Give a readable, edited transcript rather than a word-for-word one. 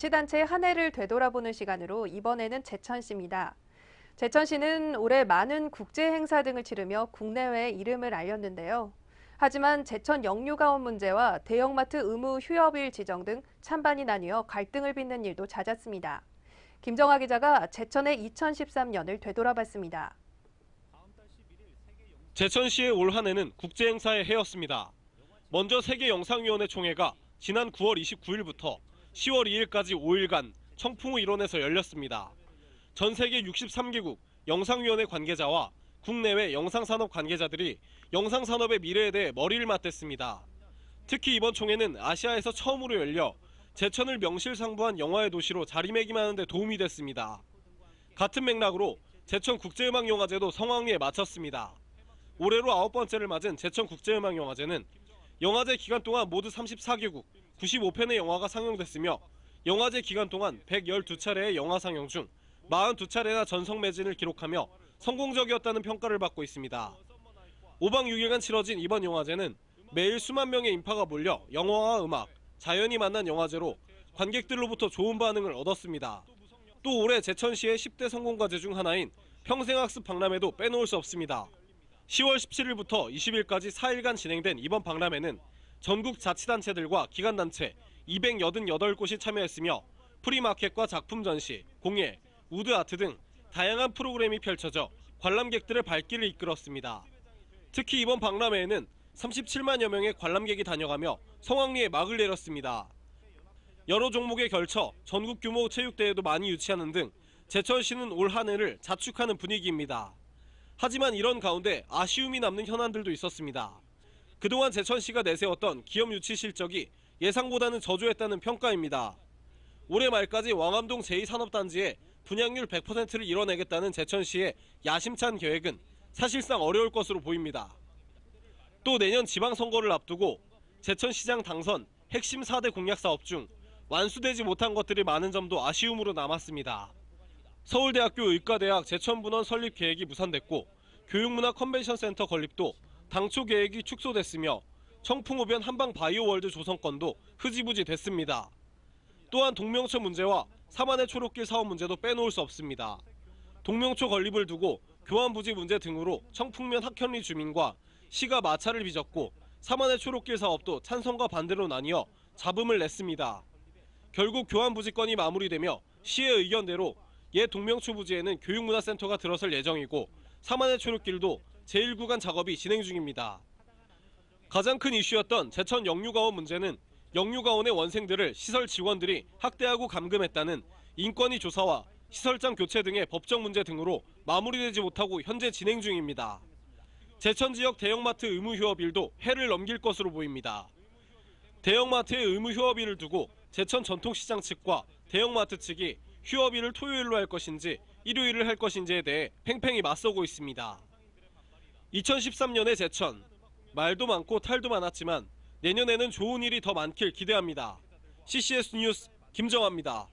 자치단체 한 해를 되돌아보는 시간으로 이번에는 제천시입니다. 제천시는 올해 많은 국제 행사 등을 치르며 국내외에 이름을 알렸는데요. 하지만 제천 영유가원 문제와 대형마트 의무 휴업일 지정 등 찬반이 나뉘어 갈등을 빚는 일도 잦았습니다. 김정아 기자가 제천의 2013년을 되돌아봤습니다. 제천시의 올 한 해는 국제 행사의 해였습니다. 먼저 세계영상위원회 총회가 지난 9월 29일부터 10월 2일까지 5일간 청풍호 일원에서 열렸습니다. 전 세계 63개국 영상위원회 관계자와 국내외 영상산업 관계자들이 영상산업의 미래에 대해 머리를 맞댔습니다. 특히 이번 총회는 아시아에서 처음으로 열려 제천을 명실상부한 영화의 도시로 자리매김하는 데 도움이 됐습니다. 같은 맥락으로 제천국제음악영화제도 성황리에 마쳤습니다. 올해로 9번째를 맞은 제천국제음악영화제는 영화제 기간 동안 모두 34개국 95편의 영화가 상영됐으며 영화제 기간 동안 112차례의 영화 상영 중 42차례나 전성 매진을 기록하며 성공적이었다는 평가를 받고 있습니다. 5박 6일간 치러진 이번 영화제는 매일 수만 명의 인파가 몰려 영화와 음악, 자연이 만난 영화제로 관객들로부터 좋은 반응을 얻었습니다. 또 올해 제천시의 10대 성공과제 중 하나인 평생학습 박람회도 빼놓을 수 없습니다. 10월 17일부터 20일까지 4일간 진행된 이번 박람회는 전국 자치단체들과 기관단체 288곳이 참여했으며 프리마켓과 작품 전시, 공예, 우드아트 등 다양한 프로그램이 펼쳐져 관람객들의 발길을 이끌었습니다. 특히 이번 박람회에는 37만여 명의 관람객이 다녀가며 성황리에 막을 내렸습니다. 여러 종목에 걸쳐 전국 규모 체육대회도 많이 유치하는 등 제천시는 올 한 해를 자축하는 분위기입니다. 하지만 이런 가운데 아쉬움이 남는 현안들도 있었습니다. 그동안 제천시가 내세웠던 기업 유치 실적이 예상보다는 저조했다는 평가입니다. 올해 말까지 왕암동 제2산업단지에 분양률 100%를 이뤄내겠다는 제천시의 야심찬 계획은 사실상 어려울 것으로 보입니다. 또 내년 지방선거를 앞두고 제천시장 당선 핵심 4대 공약사업 중 완수되지 못한 것들이 많은 점도 아쉬움으로 남았습니다. 서울대학교 의과대학 제천분원 설립 계획이 무산됐고 교육문화 컨벤션센터 건립도 당초 계획이 축소됐으며 청풍호변 한방바이오월드 조성건도 흐지부지 됐습니다. 또한 동명초 문제와 사만의 초록길 사업 문제도 빼놓을 수 없습니다. 동명초 건립을 두고 교환부지 문제 등으로 청풍면 학현리 주민과 시가 마찰을 빚었고 사만의 초록길 사업도 찬성과 반대로 나뉘어 잡음을 냈습니다. 결국 교환부지건이 마무리되며 시의 의견대로 옛 동명초 부지에는 교육문화센터가 들어설 예정이고 사만의 초록길도 제1구간 작업이 진행 중입니다. 가장 큰 이슈였던 제천 영유가원 문제는 영유가원의 원생들을 시설 직원들이 학대하고 감금했다는 인권위 조사와 시설장 교체 등의 법적 문제 등으로 마무리되지 못하고 현재 진행 중입니다. 제천 지역 대형마트 의무 휴업일도 해를 넘길 것으로 보입니다. 대형마트의 의무 휴업일을 두고 제천 전통시장 측과 대형마트 측이 휴업일을 토요일로 할 것인지 일요일을 할 것인지에 대해 팽팽히 맞서고 있습니다. 2013년의 제천, 말도 많고 탈도 많았지만 내년에는 좋은 일이 더 많길 기대합니다. CCS 뉴스 김정아입니다.